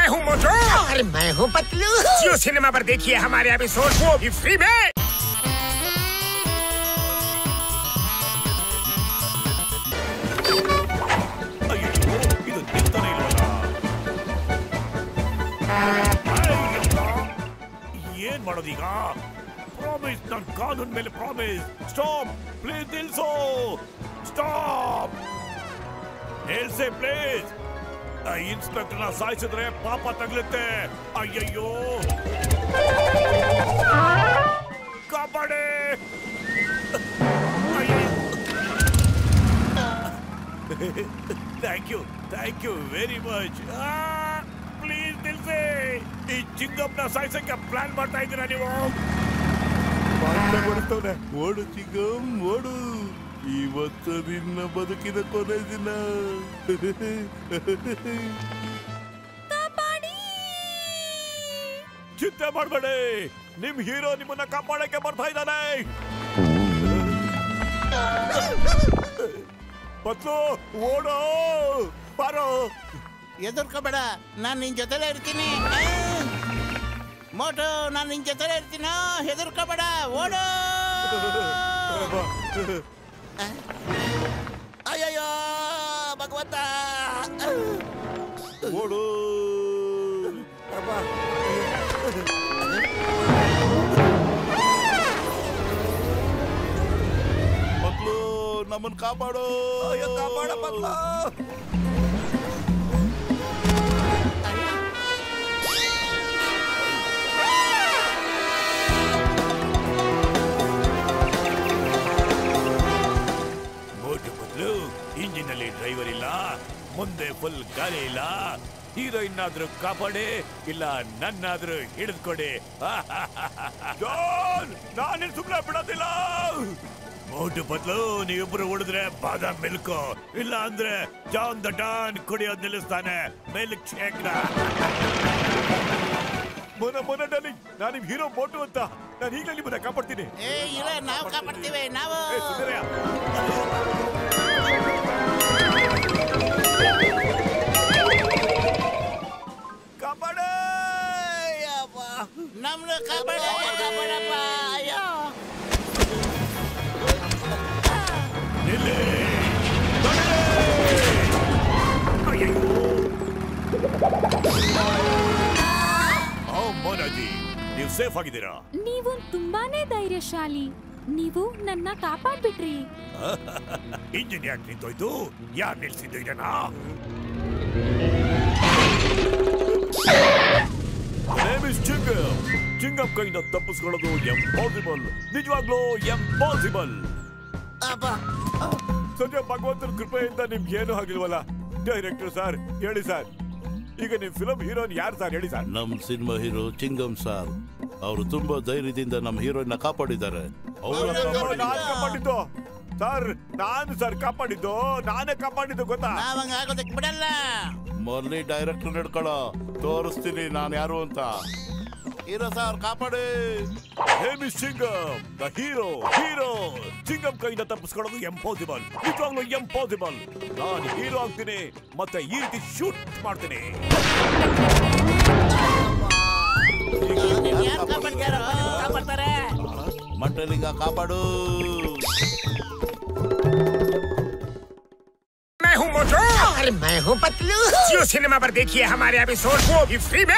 हूँ मोटू और मैं हूँ पतलू। जियो सिनेमा पर देखिए हमारे एपिसोड, वो भी फ्री में। ಏನ್ ಮಾಡೋದೀಗ? ಪ್ರಾಮಿಸ್, ನನ್ನ ಕಾನೂನ್ ಮೇಲೆ ಪ್ರಾಮಿಸ್. ಸ್ಟಾಪ್ ಪ್ಲೀಸ್, ನಿಲ್ಸು. ಸ್ಟಾಪ್, ನಿಲ್ಸೆ ಪ್ಲೀಸ್. ಇನ್ಸ್ಪೆಕ್ಟರ್ನ ಸಾಯಿಸಿದ್ರೆ ಪಾಪ ತಗಲುತ್ತೆ. ಅಯ್ಯಯ್ಯೋ, ಕಾಪಾಡಿ. Thank you very much. Please ನಿಲ್ಸಿ. ಈ ಚಿಂಗಮ್ನ ಸಾಯಿಸಕ್ಕೆ ಪ್ಲಾನ್ ಮಾಡ್ತಾ ಇದ್ದೀರಾ ನೀವು? ಓಡು ಚಿಂಗಮ್ ಓಡು, ಇವತ್ತು ನಿನ್ನ ಬದುಕಿನ ಕೊನೆ ದಿನ. ಚಿಂತೆ ಮಾಡಬೇಡಿ, ನಿಮ್ ಹೀರೋ ನಿಮ್ಮನ್ನ ಕಾಪಾಡಕ್ಕೆ ಬರ್ತಾ ಇದ್ದಾನೆ. ಪತ್ಲು ಓಡೋ, ಬಾರೋ. ಎದುರ್ಕೋಬೇಡ, ನಾನು ನಿನ್ ಜೊತೆಲೇ ಇರ್ತೀನಿ. ಮೋಟು, ನಾನು ನಿನ್ ಜೊತೆಲೇ ಇರ್ತೀನೋ. ಹೆದರ್ಕೋಬೇಡ, ಓಡು. ಅಯ್ಯಯ್ಯೋ ಭಗವಂತ, ಓಡು. ಮಕ್ಕಳು, ನಮ್ಮನ್ನು ಕಾಪಾಡೋ. ಕಾಪಾಡ ಪತ್ಲು. ಇಂಜಿನ್ ಅಲ್ಲಿ ಡ್ರೈವರ್ ಇಲ್ಲ, ಮುಂದೆ ಫುಲ್ ಗಾಳಿ ಇಲ್ಲ. ಹೀರೋಯಿನ್ ಆದ್ರೂ ಕಾಪಾಡಿ, ಇಲ್ಲ ನನ್ನಾದ್ರೂ ಹಿಡಿದ್ಕೊಡಿ. ನಾನೇ ಸುಮ್ಮನೆ ಬಿಡೋದಿಲ್ಲ. ಮೋಟು ಪತ್ಲು, ನೀವಿಬ್ರು ಹೊಡೆದ್ರೆ ಬಾದಾಮ್ ಮಿಲ್ಕ್, ಇಲ್ಲ ಅಂದ್ರೆ ಜಾನ್ ದ ಡಾನ್ ಕುಡಿಯೋದ್ ನಿಲ್ಲಿಸ್ತಾನೆ. Milk shake. ಮೊನ ಡಾರ್ಲಿಂಗ್, ನಾನು ನಿಮ್ ಹೀರೋ ಮೋಟು ಅಂತ. ನಾನು ಈಗಲೇ ನಿಮ್ಮನ್ನ ಕಾಪಾಡ್ತೀನಿ. ಇಲ್ಲ, ನಾವು ಕಾಪಾಡ್ತೀವಿ. ನಾವು ಕಾಪಾಡ, ನಮ್ನ ಕಾಪಾಡಪ್ಪ. ಅಯ್ಯೋ, ಮೋನಾಜಿ, ನೀವು ಸೇಫ್ ಆಗಿದ್ದೀರಾ? ನೀವು ತುಂಬಾನೇ ಧೈರ್ಯಶಾಲಿ. ನೀವು ನನ್ನ ಕಾಪಾಡ್ಬಿಟ್ರಿ. ಇಂಜಿನ್ ಯಾಕೆ ನಿಂತೋಯ್ತು? ಯಾರು ನಿಲ್ಸಿದ್ದು ಇದನ್ನ? ಚಿಂಗಮ್ ಕೈಯಿಂದ ತಪ್ಪಿಸ್ಕೊಳ್ಳೋದು ಎಂಪಾಸಿಬಲ್, ನಿಜವಾಗ್ಲೂ ಎಂಪಾಸಿಬಲ್. ಸದ್ಯ ಭಗವಂತನ ಕೃಪೆಯಿಂದ ನಿಮ್ಗೆ ಏನೂ ಆಗಿಲ್ವಲ್ಲ. ಡೈರೆಕ್ಟರ್ ಸರ್, ಹೇಳಿ ಸರ್, ಈಗ ನಿಮ್ ಫಿಲಂ ಹೀರೋನ್ ಯಾರು ಸರ್? ಹೇಳಿ ಸರ್. ನಮ್ ಸಿನಿಮಾ ಹೀರೋ ಚಿಂಗಮ್ ಸರ್. ಅವರು ತುಂಬಾ ಧೈರ್ಯದಿಂದ ನಮ್ಮ ಹೀರೋಯಿನ್ ಕಾಪಾಡಿದ್ದಾರೆ. ಕಾಪಾಡಿದ್ದು ಸರ್, ನಾನು ಸರ್ ಕಾಪಾಡಿದ್ದು, ನಾನೇ ಕಾಪಾಡಿದ್ದು, ಗೊತ್ತಾ? ನಾವಂಗ ಆಗೋದಕ್ಕೆ ಬಿಡಲ್ಲ. ಮೊದಲೇ ಡೈರೆಕ್ಟರ್ ನಡ್ಕೊಳ್ಳೋ, ತೋರಿಸ್ತೀನಿ ನಾನು ಯಾರು ಅಂತ. ಹೀರೋ ಸರ್, ಕಾಪಾಡಿ. ಚಿಂಗಮ್ ದ ಹೀರೋ. ಚಿಂಗಮ್ ಕೈಯಿಂದ ತಪ್ಪಿಸ್ಕೊಳ್ಳೋದು ಎಂಪಾಸಿಬಲ್, ನಿಜವಾಗ್ಲೂ ಎಂಪಾಸಿಬಲ್. ನಾನು ಹೀರೋ ಆಗ್ತೀನಿ, ಮತ್ತೆ ಈ ರೀತಿ ಶೂಟ್ ಮಾಡ್ತೀನಿ. ಕಾಪಾಡ್ತಾರೆ. ಮಂಟಲಿಂಗ ಕಾಪಾಡು. मैं हूँ मोटू और मैं हूँ पतलू। जियो सिनेमा पर देखिए हमारे एपिसोड, वो भी फ्री में।